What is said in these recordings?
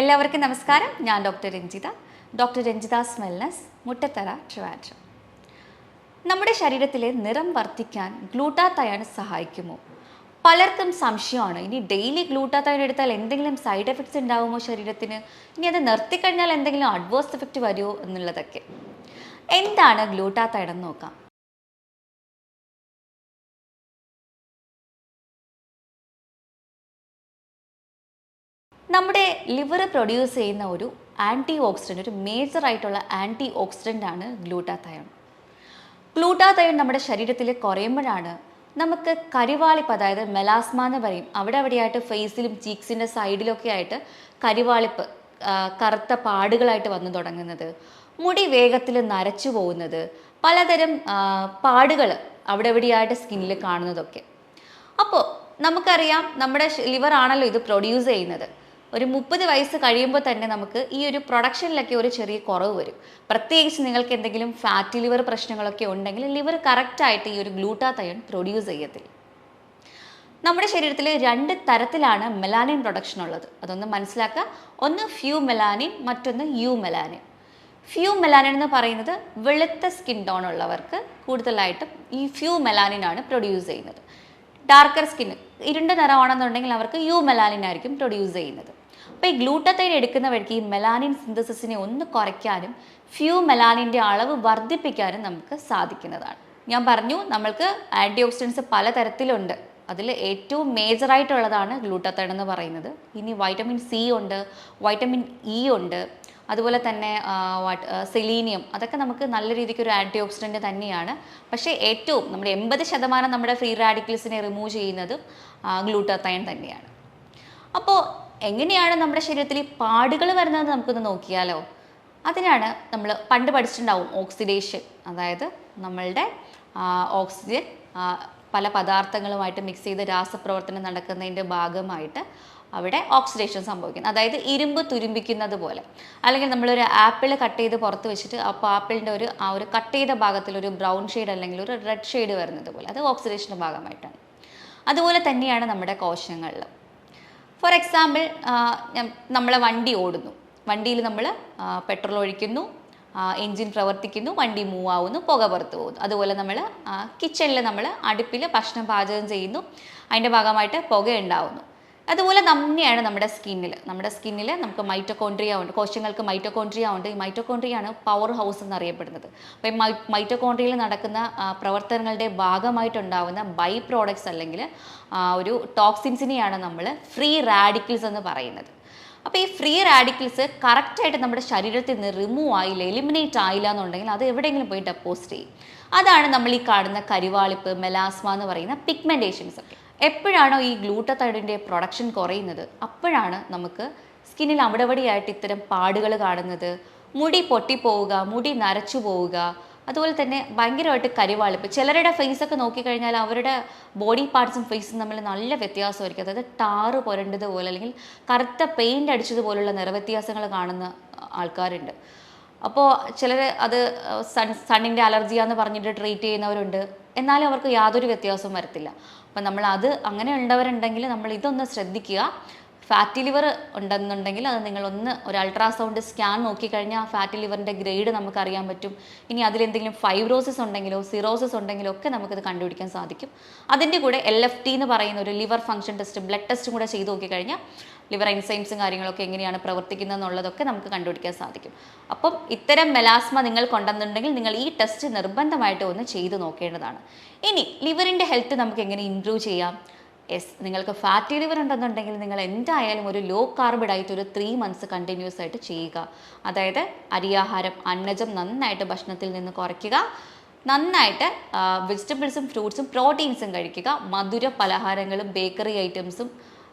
എല്ലാവർക്കും നമസ്കാരം. ഞാൻ ഡോക്ടർ രഞ്ജിതാസ് വെൽനസ്, മുട്ടത്തറ, ട്രിവാൻഡ്രം. നമ്മുടെ ശരീരത്തിലെ നിറം വർദ്ധിക്കാൻ ഗ്ലൂട്ടാത്തയോൺ സഹായിക്കുമോ? പലർക്കും സംശയമാണ്, ഇനി ഡെയിലി ഗ്ലൂട്ടാത്തയോൺ എടുത്താൽ എന്തെങ്കിലും സൈഡ് എഫക്ട്സ് ഉണ്ടാകുമോ ശരീരത്തിന്, ഇനി അത് നിർത്തിക്കഴിഞ്ഞാൽ എന്തെങ്കിലും അഡ്വേഴ്സ് എഫക്റ്റ് വരുമോ എന്നുള്ളതൊക്കെ. എന്താണ് ഗ്ലൂട്ടാത്തയോൺ എന്ന് നോക്കാം. നമ്മുടെ ലിവർ പ്രൊഡ്യൂസ് ചെയ്യുന്ന ഒരു ആൻറ്റി ഓക്സിഡൻറ്റ്, ഒരു മേജറായിട്ടുള്ള ആൻറ്റി ഓക്സിഡൻ്റ് ആണ് ഗ്ലൂട്ടാത്തയോൺ. ഗ്ലൂട്ടാത്തയോൺ നമ്മുടെ ശരീരത്തിൽ കുറയുമ്പോഴാണ് നമുക്ക് കരിവാളിപ്പ്, അതായത് മെലാസ്മ എന്ന് പറയും, അവിടെയായിട്ട് ഫേസിലും ചീക്സിൻ്റെ സൈഡിലൊക്കെ ആയിട്ട് കരിവാളിപ്പ്, കറുത്ത പാടുകളായിട്ട് വന്നു തുടങ്ങുന്നത്, മുടി വേഗത്തിൽ നരച്ചു പോകുന്നത്, പലതരം പാടുകൾ അവിടെയായിട്ട് സ്കിന്നിൽ കാണുന്നതൊക്കെ. അപ്പോൾ നമുക്കറിയാം, നമ്മുടെ ലിവർ ആണല്ലോ ഇത് പ്രൊഡ്യൂസ് ചെയ്യുന്നത്. ഒരു 30 വയസ്സ് കഴിയുമ്പോൾ തന്നെ നമുക്ക് ഈ ഒരു പ്രൊഡക്ഷനിലൊക്കെ ഒരു ചെറിയ കുറവ് വരും. പ്രത്യേകിച്ച് നിങ്ങൾക്ക് എന്തെങ്കിലും ഫാറ്റി ലിവർ പ്രശ്നങ്ങളൊക്കെ ഉണ്ടെങ്കിൽ ലിവർ കറക്റ്റായിട്ട് ഈ ഒരു ഗ്ലൂട്ടാത്തയോൺ പ്രൊഡ്യൂസ് ചെയ്യത്തില്ല. നമ്മുടെ ശരീരത്തിൽ 2 തരത്തിലാണ് മെലാനിൻ പ്രൊഡക്ഷൻ ഉള്ളത്. അതൊന്ന് മനസ്സിലാക്കുക. ഒന്ന് ഫ്യൂ മെലാനിൻ, മറ്റൊന്ന് യു മെലാനിൻ. ഫ്യൂ മെലാനിൻ എന്ന് പറയുന്നത് വെളുത്ത സ്കിൻ ടോൺ ഉള്ളവർക്ക് കൂടുതലായിട്ടും ഈ ഫ്യൂ മെലാനിൻ ആണ് പ്രൊഡ്യൂസ് ചെയ്യുന്നത്. ഡാർക്കർ സ്കിൻ, ഇരുണ്ട നിറമാണെന്നുണ്ടെങ്കിൽ അവർക്ക് യു മെലാനിൻ ആയിരിക്കും പ്രൊഡ്യൂസ് ചെയ്യുന്നത്. അപ്പോൾ ഈ ഗ്ലൂട്ടാത്തയോൺ എടുക്കുന്ന വഴിക്ക് ഈ മെലാനിൻ സിന്തസിസിനെ ഒന്ന് കുറയ്ക്കാനും ഫ്യൂ മെലാനിൻ്റെ അളവ് വർദ്ധിപ്പിക്കാനും നമുക്ക് സാധിക്കുന്നതാണ്. ഞാൻ പറഞ്ഞു, നമ്മൾക്ക് ആൻറ്റി ഓക്സിഡൻസ് പലതരത്തിലുണ്ട്. അതിൽ ഏറ്റവും മേജറായിട്ടുള്ളതാണ് ഗ്ലൂട്ടാത്തയോൺ എന്ന് പറയുന്നത്. ഇനി വൈറ്റമിൻ സി ഉണ്ട്, വൈറ്റമിൻ ഇ ഉണ്ട്, അതുപോലെ തന്നെ സെലീനിയം, അതൊക്കെ നമുക്ക് നല്ല രീതിക്ക് ഒരു ആൻറ്റി ഓക്സിഡൻറ്റ് തന്നെയാണ്. പക്ഷേ ഏറ്റവും നമ്മുടെ 80% നമ്മുടെ ഫ്രീ റാഡിക്കൽസിനെ റിമൂവ് ചെയ്യുന്നതും ഗ്ലൂട്ടാത്തയോൺ തന്നെയാണ്. അപ്പോൾ എങ്ങനെയാണ് നമ്മുടെ ശരീരത്തിൽ ഈ പാടുകൾ വരുന്നത് നമുക്കൊന്ന് നോക്കിയാലോ. അതിനാണ് നമ്മൾ പണ്ട് പഠിച്ചിട്ടുണ്ടാവും ഓക്സിഡേഷൻ, അതായത് നമ്മളുടെ ഓക്സിജൻ പല പദാർത്ഥങ്ങളുമായിട്ട് മിക്സ് ചെയ്ത് രാസപ്രവർത്തനം നടക്കുന്നതിൻ്റെ ഭാഗമായിട്ട് അവിടെ ഓക്സിഡേഷൻ സംഭവിക്കുന്നത്. അതായത് ഇരുമ്പ് തുരുമ്പിക്കുന്നത് പോലെ, അല്ലെങ്കിൽ നമ്മളൊരു ആപ്പിൾ കട്ട് ചെയ്ത് പുറത്ത് വെച്ചിട്ട് അപ്പോൾ ആപ്പിളിൻ്റെ ഒരു കട്ട് ചെയ്ത ഭാഗത്തിൽ ഒരു ബ്രൗൺ ഷെയ്ഡ് അല്ലെങ്കിൽ ഒരു റെഡ് ഷെയ്ഡ് വരുന്നത് പോലെ, അത് ഓക്സിഡേഷൻ്റെ ഭാഗമായിട്ടാണ്. അതുപോലെ തന്നെയാണ് നമ്മുടെ കോശങ്ങളിൽ. ഫോർ എക്സാമ്പിൾ, നമ്മളെ വണ്ടി ഓടുന്നു, വണ്ടിയിൽ നമ്മൾ പെട്രോൾ ഒഴിക്കുന്നു, എൻജിൻ പ്രവർത്തിക്കുന്നു, വണ്ടി മൂവ് ആവുന്നു, പുക പുറത്ത് പോകുന്നു. അതുപോലെ നമ്മൾ കിച്ചണിൽ നമ്മൾ അടുപ്പിൽ ഭക്ഷണം പാചകം ചെയ്യുന്നു, അതിൻ്റെ ഭാഗമായിട്ട് പുക ഉണ്ടാവുന്നു. അതുപോലെ തന്നെയാണ് നമ്മുടെ സ്കിന്നിൽ നമുക്ക് മൈറ്റോകോൺട്രിയ ഉണ്ട്, കോശങ്ങൾക്ക് മൈറ്റോകോൺട്രിയ ഉണ്ട്. ഈ മൈറ്റോകോൺട്രിയയാണ് പവർ ഹൗസ് എന്നറിയപ്പെടുന്നത്. അപ്പോൾ ഈ മൈറ്റോകോൺട്രിയയിൽ നടക്കുന്ന പ്രവർത്തനങ്ങളുടെ ഭാഗമായിട്ടുണ്ടാകുന്ന ബൈ പ്രോഡക്ട്സ് അല്ലെങ്കിൽ ഒരു ടോക്സിൻസിനെയാണ് നമ്മൾ ഫ്രീ റാഡിക്കൽസ് എന്ന് പറയുന്നത്. അപ്പോൾ ഈ ഫ്രീ റാഡിക്കൽസ് കറക്റ്റായിട്ട് നമ്മുടെ ശരീരത്തിൽ നിന്ന് റിമൂവ് ആയില്ല, എലിമിനേറ്റ് ആയില്ല എന്നുണ്ടെങ്കിൽ അത് എവിടെയെങ്കിലും പോയി ഡെപ്പോസിറ്റ് ചെയ്യും. അതാണ് നമ്മൾ ഈ കാണുന്ന കരിവാളിപ്പ്, മെലാസ്മ എന്ന് പറയുന്ന പിഗ്മെൻറ്റേഷൻസ് ഒക്കെ. എപ്പോഴാണോ ഈ ഗ്ലൂട്ടാത്തയോണിൻ്റെ പ്രൊഡക്ഷൻ കുറയുന്നത്, അപ്പോഴാണ് നമുക്ക് സ്കിന്നിൽ അവിടെയായിട്ട് ഇത്തരം പാടുകൾ കാണുന്നത്, മുടി പൊട്ടിപ്പോവുക, മുടി നരച്ചു പോവുക, അതുപോലെ തന്നെ ഭയങ്കരമായിട്ട് കരിവാളിപ്പ്. ചിലരുടെ ഫേസൊക്കെ നോക്കിക്കഴിഞ്ഞാൽ അവരുടെ ബോഡി പാർട്സും ഫേസും തമ്മിൽ നല്ല വ്യത്യാസമായിരിക്കും. അതായത് ടാറ് പുരണ്ടതുപോലെ അല്ലെങ്കിൽ കറുത്ത പെയിൻ്റ് അടിച്ചതുപോലുള്ള നിറവ്യത്യാസങ്ങൾ കാണുന്ന ആൾക്കാരുണ്ട്. അപ്പോൾ ചിലർ അത് സണ്ണിൻ്റെ അലർജിയാന്ന് പറഞ്ഞിട്ട് ട്രീറ്റ് ചെയ്യുന്നവരുണ്ട്. എന്നാലും അവർക്ക് യാതൊരു വ്യത്യാസവും വരത്തില്ല. അപ്പം അങ്ങനെ ഉള്ളവരുണ്ടെങ്കിൽ നമ്മൾ ഇതൊന്ന് ശ്രദ്ധിക്കുക. ഫാറ്റി ലിവർ ഉണ്ടെന്നുണ്ടെങ്കിൽ അത് നിങ്ങളൊന്ന് ഒരു അൾട്രാസൗണ്ട് സ്കാൻ നോക്കിക്കഴിഞ്ഞാൽ ആ ഫാറ്റി ലിവറിൻ്റെ ഗ്രേഡ് നമുക്ക് അറിയാൻ പറ്റും. ഇനി അതിലെന്തെങ്കിലും ഫൈബ്രോസിസ് ഉണ്ടെങ്കിലോ സിറോസിസ് ഉണ്ടെങ്കിലോ ഒക്കെ നമുക്കത് കണ്ടുപിടിക്കാൻ സാധിക്കും. അതിൻ്റെ കൂടെ LFT എന്ന് പറയുന്ന ഒരു ലിവർ ഫംഗ്ഷൻ ടെസ്റ്റ്, ബ്ലഡ് ടെസ്റ്റും കൂടെ ചെയ്ത് നോക്കിക്കഴിഞ്ഞാൽ ലിവർ എൻസൈംസും കാര്യങ്ങളൊക്കെ എങ്ങനെയാണ് പ്രവർത്തിക്കുന്നത് എന്നുള്ളതൊക്കെ നമുക്ക് കണ്ടുപിടിക്കാൻ സാധിക്കും. അപ്പം ഇത്തരം മെലാസ്മ നിങ്ങൾക്കുണ്ടെന്നുണ്ടെങ്കിൽ നിങ്ങൾ ഈ ടെസ്റ്റ് നിർബന്ധമായിട്ട് ഒന്ന് ചെയ്ത് നോക്കേണ്ടതാണ്. ഇനി ലിവറിൻ്റെ ഹെൽത്ത് നമുക്ക് എങ്ങനെ ഇംപ്രൂവ് ചെയ്യാം? നിങ്ങൾക്ക് ഫാറ്റി ലിവർ ഉണ്ടെന്നുണ്ടെങ്കിൽ നിങ്ങൾ എന്തായാലും ഒരു ലോ കാർബ് ഡയറ്റ് ഒരു 3 months കണ്ടിന്യൂസ് ആയിട്ട് ചെയ്യുക. അതായത് അരിയാഹാരം, അന്നജം നന്നായിട്ട് ഭക്ഷണത്തിൽ നിന്ന് കുറയ്ക്കുക, നന്നായിട്ട് വെജിറ്റബിൾസും ഫ്രൂട്ട്സും പ്രോട്ടീൻസും കഴിക്കുക, മധുര പലഹാരങ്ങളും ബേക്കറി ഐറ്റംസും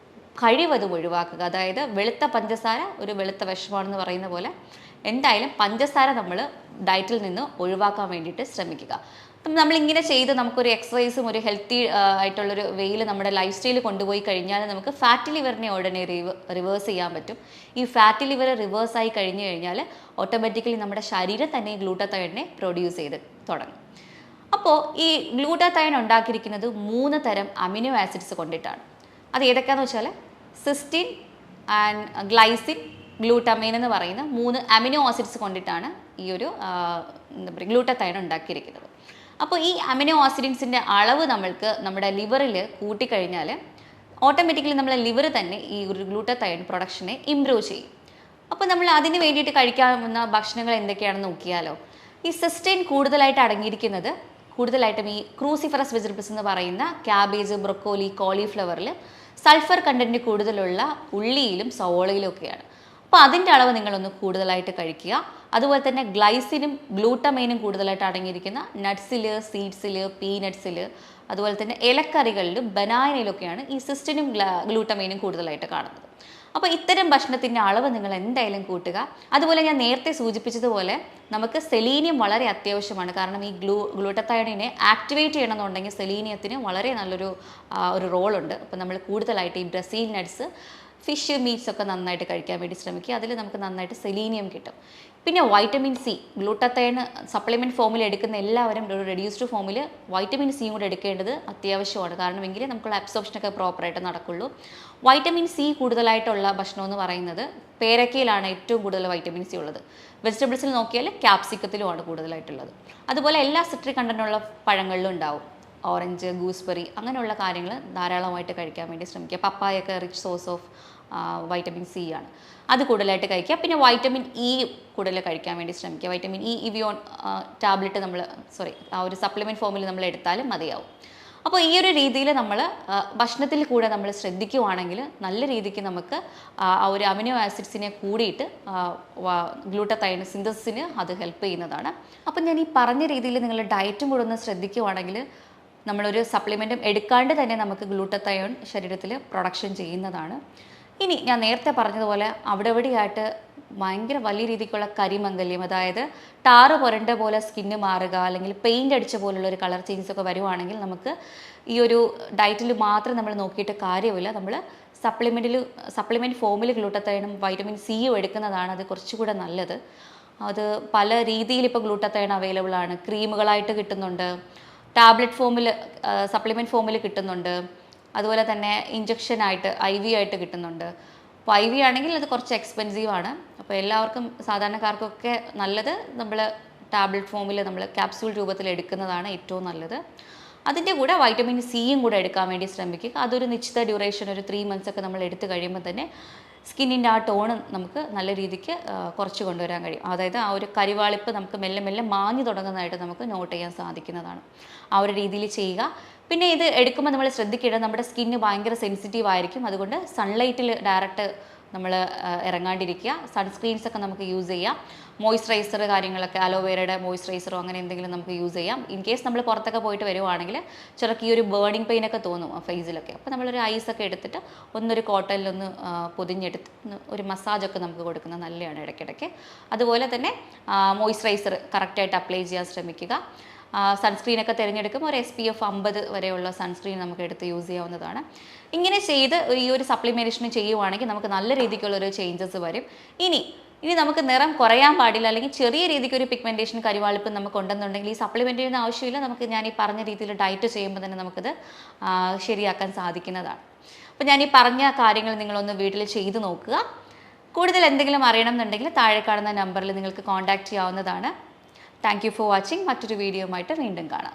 കഴിവതും ഒഴിവാക്കുക. അതായത് വെളുത്ത പഞ്ചസാര ഒരു വെളുത്ത വിഷമാണെന്ന് പറയുന്ന പോലെ എന്തായാലും പഞ്ചസാര നമ്മൾ ഡയറ്റിൽ നിന്ന് ഒഴിവാക്കാൻ വേണ്ടിയിട്ട് ശ്രമിക്കുക. നമ്മളിങ്ങനെ ചെയ്ത് നമുക്കൊരു എക്സസൈസും ഒരു ഹെൽത്തി ആയിട്ടുള്ളൊരു വേയിൽ നമ്മുടെ ലൈഫ് സ്റ്റൈൽ കൊണ്ടുപോയി കഴിഞ്ഞാൽ നമുക്ക് ഫാറ്റി ലിവറിനെ ഉടനെ റിവേഴ്സ് ചെയ്യാൻ പറ്റും. ഈ ഫാറ്റി ലിവർ റിവേഴ്സ് ആയി കഴിഞ്ഞു കഴിഞ്ഞാൽ ഓട്ടോമാറ്റിക്കലി നമ്മുടെ ശരീരം തന്നെ ഗ്ലൂട്ടാത്തയോണിനെ പ്രൊഡ്യൂസ് ചെയ്ത് തുടങ്ങും. അപ്പോൾ ഈ ഗ്ലൂട്ടാത്തയോൺ ഉണ്ടാക്കിയിരിക്കുന്നത് 3 തരം അമിനോ ആസിഡ്സ് കൊണ്ടിട്ടാണ്. അത് ഏതൊക്കെയാണെന്ന് വെച്ചാൽ സിസ്റ്റിൻ ആൻഡ് ഗ്ലൈസിൻ, ഗ്ലൂട്ടമൈൻ എന്ന് പറയുന്ന 3 അമിനോ ആസിഡ്സ് കൊണ്ടിട്ടാണ് ഈ ഒരു എന്താ പറയുക ഗ്ലൂട്ടത്തൈൻ ഉണ്ടാക്കിയിരിക്കുന്നത്. അപ്പോൾ ഈ അമിനോ ആസിഡ്സിൻ്റെ അളവ് നമ്മൾക്ക് നമ്മുടെ ലിവറിൽ കൂട്ടിക്കഴിഞ്ഞാൽ ഓട്ടോമാറ്റിക്കലി നമ്മളെ ലിവർ തന്നെ ഈ ഒരു ഗ്ലൂട്ടത്തൈൻ പ്രൊഡക്ഷനെ ഇംപ്രൂവ് ചെയ്യും. അപ്പോൾ നമ്മൾ അതിന് വേണ്ടിയിട്ട് കഴിക്കാവുന്ന ഭക്ഷണങ്ങൾ എന്തൊക്കെയാണെന്ന് നോക്കിയാലോ. ഈ സിസ്റ്റൈൻ കൂടുതലായിട്ട് അടങ്ങിയിരിക്കുന്നത് കൂടുതലായിട്ടും ഈ ക്രൂസിഫറസ് വെജിറ്റബിൾസ് എന്ന് പറയുന്ന ക്യാബേജ്, ബ്രൊക്കോലി, കോളിഫ്ലവറിൽ സൾഫർ കണ്ടൻറ്റ് കൂടുതലുള്ള ഉള്ളിയിലും സവോളയിലും ഒക്കെയാണ്. അപ്പോൾ അതിൻ്റെ അളവ് നിങ്ങളൊന്ന് കൂടുതലായിട്ട് കഴിക്കുക. അതുപോലെ തന്നെ ഗ്ലൈസിനും ഗ്ലൂട്ടമൈനും കൂടുതലായിട്ട് അടങ്ങിയിരിക്കുന്ന നട്ട്സിൽ, സീഡ്സിൽ, പീനട്ട്സിൽ, അതുപോലെ തന്നെ ഇലക്കറികളിലും ബനാനയിലൊക്കെയാണ് ഈ സിസ്റ്റിനും ഗ്ലൂട്ടമൈനും കൂടുതലായിട്ട് കാണുന്നത്. അപ്പോൾ ഇത്തരം ഭക്ഷണത്തിൻ്റെ അളവ് നിങ്ങൾ എന്തായാലും കൂട്ടുക. അതുപോലെ ഞാൻ നേരത്തെ സൂചിപ്പിച്ചതുപോലെ നമുക്ക് സെലീനിയം വളരെ അത്യാവശ്യമാണ്. കാരണം ഈ ഗ്ലൂട്ടത്തയോണിനെ ആക്ടിവേറ്റ് ചെയ്യണമെന്നുണ്ടെങ്കിൽ സെലീനിയത്തിന് വളരെ നല്ലൊരു റോളുണ്ട്. അപ്പോൾ നമ്മൾ കൂടുതലായിട്ട് ഈ ബ്രസീൽ നട്ട്സ്, ഫിഷ്, മീറ്റ്സ് ഒക്കെ നന്നായിട്ട് കഴിക്കാൻ വേണ്ടി ശ്രമിക്കുക. അതിൽ നമുക്ക് നന്നായിട്ട് സെലീനിയം കിട്ടും. പിന്നെ വൈറ്റമിൻ സി, ഗ്ലൂട്ടത്തൈൻ സപ്ലിമെൻറ്റ് ഫോമിൽ എടുക്കുന്ന എല്ലാവരും ഒരു റെഡ്യൂസ്ഡ് ഫോമിൽ വൈറ്റമിൻ സിയും കൂടെ എടുക്കേണ്ടത് അത്യാവശ്യമാണ്. കാരണം എങ്കിലേ നമുക്കുള്ള അബ്സോർപ്ഷനൊക്കെ പ്രോപ്പറായിട്ട് നടക്കുള്ളൂ. വൈറ്റമിൻ സി കൂടുതലായിട്ടുള്ള ഭക്ഷണം എന്ന് പറയുന്നത് പേരക്കയിലാണ് ഏറ്റവും കൂടുതൽ വൈറ്റമിൻ സി ഉള്ളത്. വെജിറ്റബിൾസിൽ നോക്കിയാൽ ക്യാപ്സിക്കത്തിലുമാണ് കൂടുതലായിട്ടുള്ളത്. അതുപോലെ എല്ലാ സിട്രിക് കണ്ടന്റുള്ള പഴങ്ങളിലും ഉണ്ടാവും. ഓറഞ്ച്, ഗൂസ്ബെറി അങ്ങനെയുള്ള കാര്യങ്ങൾ ധാരാളമായിട്ട് കഴിക്കാൻ വേണ്ടി ശ്രമിക്കുക. പപ്പായൊക്കെ rich source of vitamin C ആണ്. അത് കൂടുതലായിട്ട് കഴിക്കുക. പിന്നെ വൈറ്റമിൻ ഇ കൂടുതൽ കഴിക്കാൻ വേണ്ടി ശ്രമിക്കുക. വൈറ്റമിൻ ഇ ഇവിയോൺ ടാബ്ലറ്റ് ആ ഒരു സപ്ലിമെൻറ്റ് ഫോമിൽ നമ്മൾ എടുത്താലും മതിയാവും. അപ്പോൾ ഈ ഒരു രീതിയിൽ നമ്മൾ ഭക്ഷണത്തിൽ കൂടെ നമ്മൾ ശ്രദ്ധിക്കുവാണെങ്കിൽ നല്ല രീതിക്ക് നമുക്ക് ആ ഒരു അമിനോ ആസിഡ്സിനെ കൂടിയിട്ട് ഗ്ലൂട്ടത്തൈൻ സിന്തസിന് അത് ഹെൽപ്പ് ചെയ്യുന്നതാണ്. അപ്പം ഞാൻ ഈ പറഞ്ഞ രീതിയിൽ നിങ്ങൾ ഡയറ്റും കൂടെ ഒന്ന് ശ്രദ്ധിക്കുവാണെങ്കിൽ നമ്മളൊരു സപ്ലിമെൻറ്റും എടുക്കാണ്ട് തന്നെ നമുക്ക് ഗ്ലൂട്ടത്തയോൺ ശരീരത്തിൽ പ്രൊഡക്ഷൻ ചെയ്യുന്നതാണ്. ഇനി ഞാൻ നേരത്തെ പറഞ്ഞതുപോലെ അവിടെ എവിടെയായിട്ട് ഭയങ്കര വലിയ രീതിക്കുള്ള കരിമംഗല്യം, അതായത് ടാറ് പുരണ്ട പോലെ സ്കിന്ന് മാറുക, അല്ലെങ്കിൽ പെയിൻ്റ് അടിച്ച പോലുള്ള ഒരു കളർ ചേഞ്ചസ് ഒക്കെ വരുവാണെങ്കിൽ നമുക്ക് ഈ ഒരു ഡയറ്റിൽ മാത്രം നമ്മൾ നോക്കിയിട്ട് കാര്യമില്ല. നമ്മൾ സപ്ലിമെൻറ്റ് ഫോമിൽ ഗ്ലൂട്ടത്തൈനും വൈറ്റമിൻ സിയും എടുക്കുന്നതാണ് അത് കുറച്ചുകൂടെ നല്ലത്. അത് പല രീതിയിൽ ഇപ്പോൾ ഗ്ലൂട്ടത്തൈൻ അവൈലബിൾ ആണ്. ക്രീമുകളായിട്ട് കിട്ടുന്നുണ്ട്, ടാബ്ലറ്റ് ഫോമിൽ സപ്ലിമെൻറ്റ് ഫോമിൽ കിട്ടുന്നുണ്ട്, അതുപോലെ തന്നെ ഇഞ്ചക്ഷനായിട്ട് IV ആയിട്ട് കിട്ടുന്നുണ്ട്. അപ്പോൾ IV ആണെങ്കിൽ അത് കുറച്ച് എക്സ്പെൻസീവാണ്. അപ്പോൾ എല്ലാവർക്കും സാധാരണക്കാർക്കൊക്കെ നല്ലത് നമ്മൾ ടാബ്ലറ്റ് ഫോമിൽ നമ്മൾ ക്യാപ്സ്യൂൾ രൂപത്തിൽ എടുക്കുന്നതാണ് ഏറ്റവും നല്ലത്. അതിൻ്റെ കൂടെ വൈറ്റമിൻ സിയും കൂടെ എടുക്കാൻ വേണ്ടി ശ്രമിക്കുക. അതൊരു നിശ്ചിത ഡ്യൂറേഷൻ, ഒരു 3 months ഒക്കെ നമ്മൾ എടുത്തു കഴിയുമ്പോൾ തന്നെ സ്കിന്നിൻ്റെ ആ ടോണ് നമുക്ക് നല്ല രീതിക്ക് കുറച്ച് കൊണ്ടുവരാൻ കഴിയും. അതായത് ആ ഒരു കരിവാളിപ്പ് നമുക്ക് മെല്ലെ മെല്ലെ മാഞ്ഞു തുടങ്ങുന്നതായിട്ട് നമുക്ക് നോട്ട് ചെയ്യാൻ സാധിക്കുന്നതാണ്. ആ ഒരു രീതിയിൽ ചെയ്യുക. പിന്നെ ഇത് എടുക്കുമ്പോൾ നമ്മൾ ശ്രദ്ധിക്കേണ്ടത് നമ്മുടെ സ്കിന്ന് ഭയങ്കര സെൻസിറ്റീവ് ആയിരിക്കും. അതുകൊണ്ട് സൺലൈറ്റിൽ ഡയറക്റ്റ് നമ്മൾ ഇറങ്ങാണ്ടിരിക്കുക. സൺസ്ക്രീൻസ് ഒക്കെ നമുക്ക് യൂസ് ചെയ്യാം. മോയ്സ്ചറൈസർ കാര്യങ്ങളൊക്കെ അലോവേരയുടെ മോയ്സ്ചറൈസറോ അങ്ങനെ എന്തെങ്കിലും നമുക്ക് യൂസ് ചെയ്യാം. ഇൻ കേസ് നമ്മൾ പുറത്തൊക്കെ പോയിട്ട് വരുവാണെങ്കിൽ ചിലർക്ക് ഈ ഒരു ബേണിംഗ് പെയിനൊക്കെ തോന്നും ഫേസിലൊക്കെ. അപ്പോൾ നമ്മളൊരു ഐസൊക്കെ എടുത്തിട്ട് ഒന്നൊരു കോട്ടണിലൊന്ന് പൊതിഞ്ഞെടുത്ത് ഒരു മസാജൊക്കെ നമുക്ക് കൊടുക്കുന്നത് നല്ലതാണ് ഇടയ്ക്കിടയ്ക്ക്. അതുപോലെ തന്നെ മോയ്സ്ചറൈസർ കറക്റ്റായിട്ട് അപ്ലൈ ചെയ്യാൻ ശ്രമിക്കുക. സൺസ്ക്രീനൊക്കെ തിരഞ്ഞെടുക്കുമ്പോൾ ഒരു SPF 50 വരെയുള്ള സൺസ്ക്രീൻ നമുക്ക് എടുത്ത് യൂസ് ചെയ്യാവുന്നതാണ്. ഇങ്ങനെ ചെയ്ത് ഈ ഒരു സപ്ലിമെൻറ്റേഷൻ ചെയ്യുവാണെങ്കിൽ നമുക്ക് നല്ല രീതിക്കുള്ളൊരു ചേഞ്ചസ് വരും. ഇനി നമുക്ക് നിറം കുറയാൻ പാടില്ല, അല്ലെങ്കിൽ ചെറിയ രീതിക്ക് ഒരു പിഗ്മെൻറ്റേഷൻ കരിവാളിപ്പ് നമുക്ക് ഉണ്ടെന്നുണ്ടെങ്കിൽ ഈ സപ്ലിമെൻ്റ് ചെയ്യുന്ന ആവശ്യമില്ല. നമുക്ക് ഞാൻ ഈ പറഞ്ഞ രീതിയിൽ ഡയറ്റ് ചെയ്യുമ്പോൾ തന്നെ നമുക്കത് ശരിയാക്കാൻ സാധിക്കുന്നതാണ്. അപ്പോൾ ഞാൻ ഈ പറഞ്ഞ കാര്യങ്ങൾ നിങ്ങളൊന്ന് വീട്ടിൽ ചെയ്ത് നോക്കുക. കൂടുതൽ എന്തെങ്കിലും അറിയണം എന്നുണ്ടെങ്കിൽ താഴെ കാണുന്ന നമ്പറിൽ നിങ്ങൾക്ക് കോൺടാക്റ്റ് ചെയ്യാവുന്നതാണ്. Thank you for watching. മറ്റൊരു വീഡിയോയുമായിട്ട് വീണ്ടും കാണാം.